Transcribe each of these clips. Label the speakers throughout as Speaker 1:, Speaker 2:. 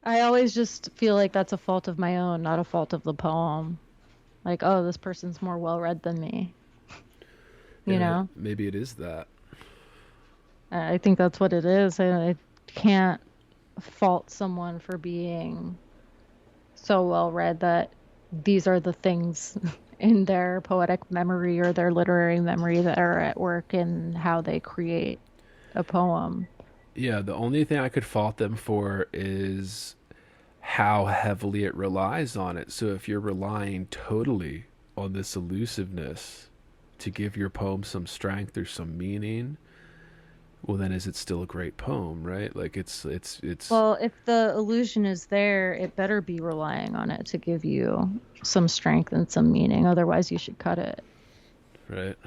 Speaker 1: I always just feel like that's a fault of my own, not a fault of the poem. Like, oh, this person's more well read than me, you
Speaker 2: Yeah,
Speaker 1: know?
Speaker 2: maybe it is that.
Speaker 1: I think that's what it is. I can't fault someone for being so well read that these are the things in their poetic memory or their literary memory that are at work in how they create a poem.
Speaker 2: Yeah, the only thing I could fault them for is how heavily it relies on it. So if you're relying totally on this elusiveness to give your poem some strength or some meaning, well then is it still a great poem, right? Like it's
Speaker 1: Well, if the illusion is there, it better be relying on it to give you some strength and some meaning. Otherwise, you should cut it.
Speaker 2: right.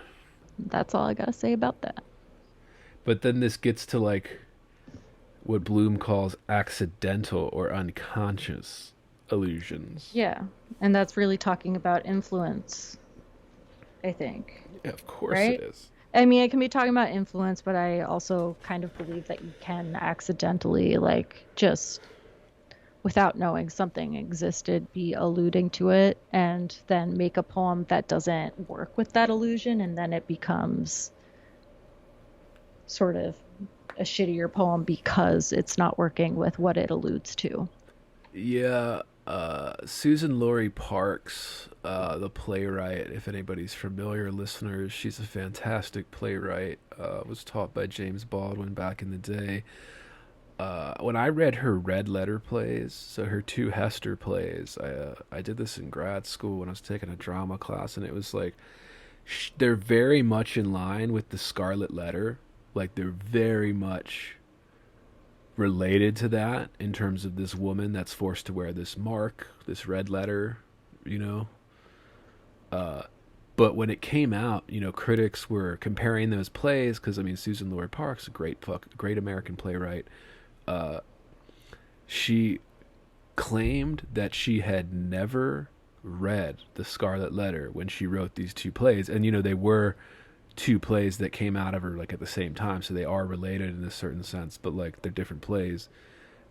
Speaker 1: That's all I got to say about that.
Speaker 2: But then this gets to like what Bloom calls accidental or unconscious illusions.
Speaker 1: Yeah. And that's really talking about influence, I think.
Speaker 2: Yeah, of course it
Speaker 1: Right?
Speaker 2: is.
Speaker 1: I mean, I can be talking about influence, but I also kind of believe that you can accidentally, like, just without knowing something existed, be alluding to it and then make a poem that doesn't work with that illusion. And then it becomes sort of a shittier poem because it's not working with what it alludes to.
Speaker 2: Yeah, Susan Laurie Parks, the playwright, if anybody's familiar, listeners, she's a fantastic playwright. Was taught by James Baldwin back in the day. When I read her red letter plays, so her two Hester plays, I did this in grad school when I was taking a drama class, and it was like they're very much in line with the Scarlet Letter. Like they're very much related to that in terms of this woman that's forced to wear this mark, this red letter, you know. But when it came out, critics were comparing those plays because I mean Susan Laurie Parks, a great American playwright. She claimed that she had never read the Scarlet Letter when she wrote these two plays, and they were two plays that came out of her like at the same time, so they are related in a certain sense, but like they're different plays.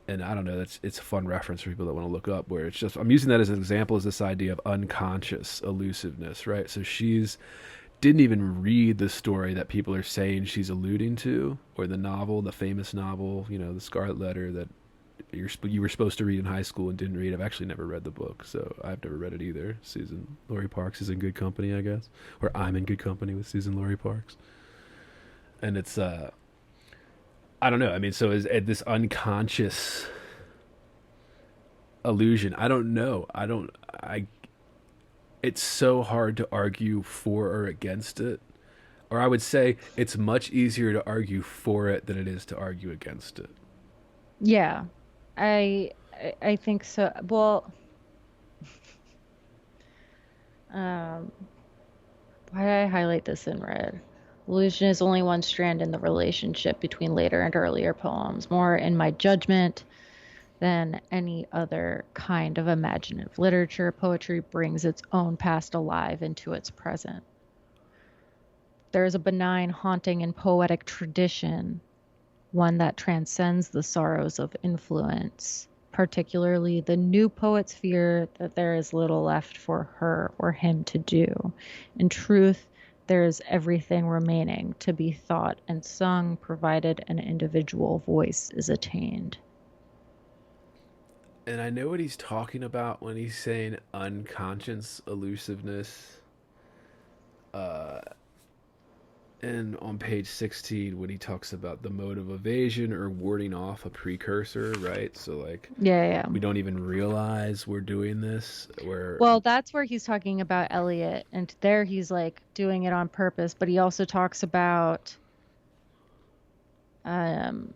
Speaker 2: And I don't know, it's a fun reference for people that want to look up. Where it's just I'm using that as an example as this idea of unconscious elusiveness, right? So she's didn't even read the story that people are saying she's alluding to, or the novel, the famous novel, the Scarlet Letter that you were supposed to read in high school and didn't read. I've actually never read the book, so I've never read it either. Susan Laurie Parks is in good company, I guess, or I'm in good company with Susan Laurie Parks, and it's I don't know. I mean, so is this unconscious illusion? I don't know. I don't. I. It's so hard to argue for or against it, or I would say it's much easier to argue for it than it is to argue against it.
Speaker 1: Yeah. I think so. Well, um why did I highlight this in red? Illusion is only one strand in the relationship between later and earlier poems, more in my judgment than any other kind of imaginative literature. Poetry brings its own past alive into its present. There is a benign, haunting, and poetic tradition, one that transcends the sorrows of influence. Particularly, the new poets fear that there is little left for her or him to do. In truth, there is everything remaining to be thought and sung, provided an individual voice is attained.
Speaker 2: And I know what he's talking about when he's saying unconscious elusiveness. Uh, and on page 16, when he talks about the mode of evasion or warding off a precursor, right? So, like,
Speaker 1: Yeah, yeah.
Speaker 2: we don't even realize we're doing this. Where,
Speaker 1: Well, that's where he's talking about Elliot, and there he's like doing it on purpose, but he also talks about um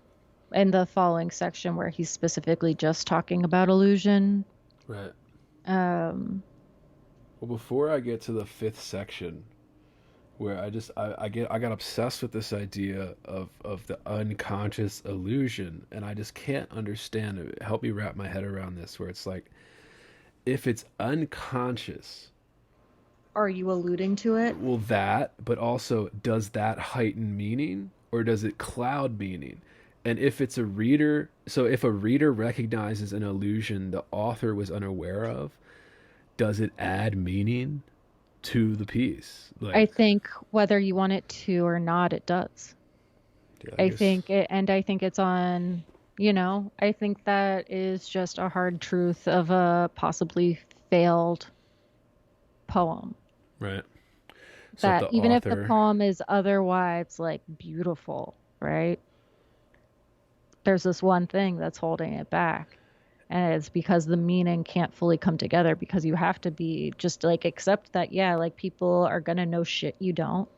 Speaker 1: in the following section where he's specifically just talking about illusion.
Speaker 2: right.
Speaker 1: Um
Speaker 2: Well, before I get to the fifth section, where I got obsessed with this idea of the unconscious illusion, and I just can't understand it. Help me wrap my head around this, where it's like if it's unconscious,
Speaker 1: are you alluding to it?
Speaker 2: well, that, but also does that heighten meaning or does it cloud meaning? And if it's a reader, so if a reader recognizes an illusion the author was unaware of, does it add meaning to the piece?
Speaker 1: I
Speaker 2: Like,
Speaker 1: think whether you want it to or not, it does.
Speaker 2: yeah, I
Speaker 1: I
Speaker 2: guess.
Speaker 1: think it, and I think it's on, you know, I think that is just a hard truth of a possibly failed poem.
Speaker 2: Right. So if
Speaker 1: That
Speaker 2: the
Speaker 1: even if the
Speaker 2: author,
Speaker 1: poem is otherwise like beautiful, right? There's this one thing that's holding it back. And it's because the meaning can't fully come together because you have to be just like accept that, yeah, like people are gonna know shit you don't.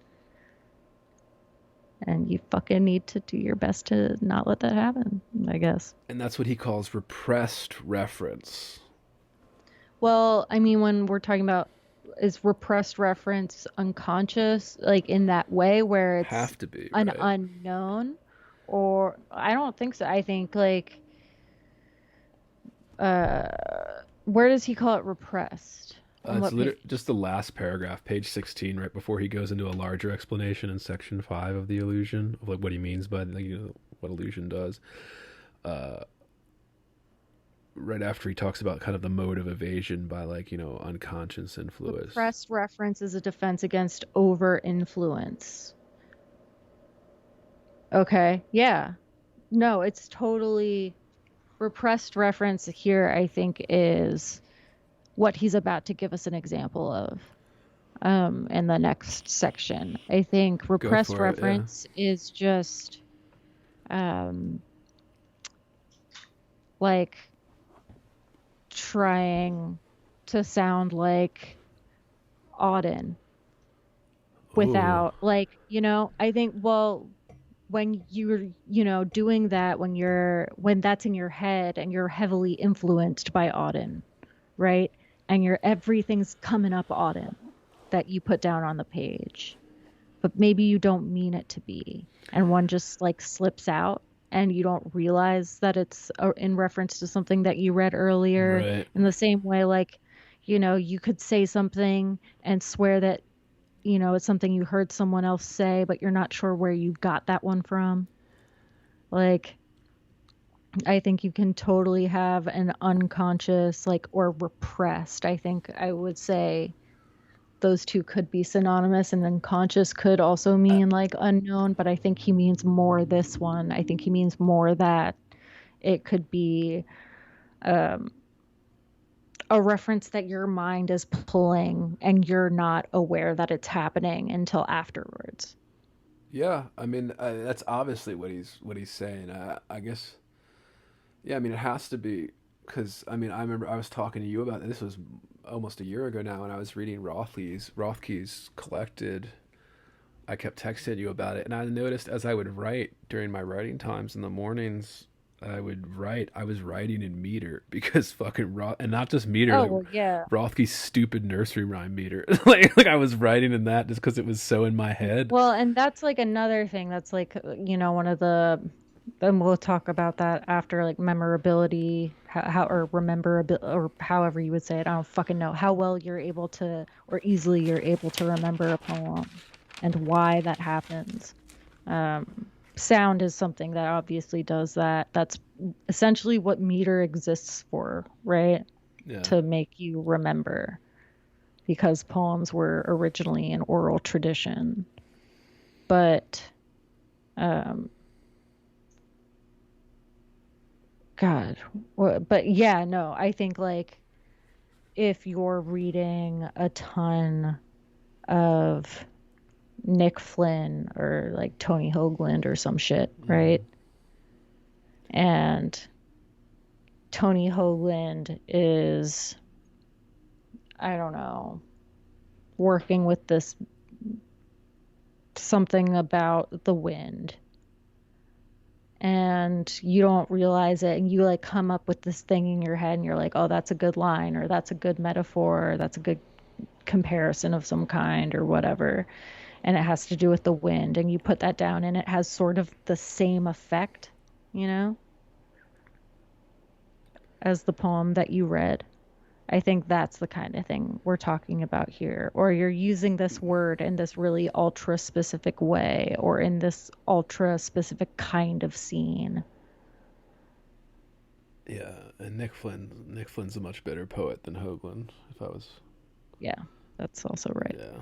Speaker 1: And you fucking need to do your best to not let that happen, I guess.
Speaker 2: and that's what he calls repressed reference.
Speaker 1: Well, I mean, when we're talking about is repressed reference unconscious, like in that way where it's
Speaker 2: Have to be,
Speaker 1: an
Speaker 2: right?
Speaker 1: unknown, or I don't think so. I think like uh where does he call it repressed? On
Speaker 2: It's
Speaker 1: what page?
Speaker 2: just the last paragraph, page 16, right before he goes into a larger explanation in section 5 of the illusion of like what he means by like, what illusion does. Uh, right after he talks about kind of the mode of evasion by like unconscious influence.
Speaker 1: Repressed reference is a defense against over influence. Okay. Yeah. No, it's totally repressed reference here, I think, is what he's about to give us an example of in the next section. I think
Speaker 2: Go
Speaker 1: repressed
Speaker 2: for it, yeah.
Speaker 1: reference is just um, like trying to sound like Auden
Speaker 2: Ooh,
Speaker 1: without like, I think, well, when you're, doing that, when that's in your head and you're heavily influenced by Auden, right? And everything's coming up Auden that you put down on the page, but maybe you don't mean it to be. And one just like slips out and you don't realize that it's in reference to something that you read earlier.
Speaker 2: right.
Speaker 1: In the same way, like, you could say something and swear that, it's something you heard someone else say, but you're not sure where you got that one from. Like, I think you can totally have an unconscious, like, or repressed. I think I would say those two could be synonymous, and unconscious could also mean like unknown, but I think he means more this one. I think he means more that it could be um, a reference that your mind is pulling and you're not aware that it's happening until afterwards.
Speaker 2: Yeah, I mean that's obviously what he's saying. I guess. Yeah, I mean it has to be because I mean I remember I was talking to you about this was almost a year ago now, and I was reading Rothke's collected. I kept texting you about it, and I noticed as I would write during my writing times in the mornings, I would write. I was writing in meter because fucking Roth, and not just meter,
Speaker 1: Oh,
Speaker 2: like
Speaker 1: well, yeah.
Speaker 2: Rothke's stupid nursery rhyme meter. like I was writing in that just because it was so in my head.
Speaker 1: Well, and that's like another thing that's like, one of the, and we'll talk about that after, like memorability, or rememberability, or however you would say it. I don't fucking know how well you're able to, or easily you're able to remember a poem and why that happens. Sound is something that obviously does that. That's essentially what meter exists for, right?
Speaker 2: Yeah.
Speaker 1: To make you remember, because poems were originally an oral tradition. But um God, but yeah, no, I think like if you're reading a ton of Nick Flynn or like Tony Hoagland or some shit,
Speaker 2: Mm-hmm.
Speaker 1: right? And Tony Hoagland is, I don't know, working with this something about the wind, and you don't realize it, and you like come up with this thing in your head and you're like, oh, that's a good line, or that's a good metaphor, or that's a good comparison of some kind, or whatever, and it has to do with the wind, and you put that down and it has sort of the same effect, you know as the poem that you read. I think that's the kind of thing we're talking about here. Or you're using this word in this really ultra specific way or in this ultra specific kind of scene.
Speaker 2: Yeah, and Nick Flynn's a much better poet than Hoagland. If I was,
Speaker 1: Yeah, that's also right.
Speaker 2: yeah.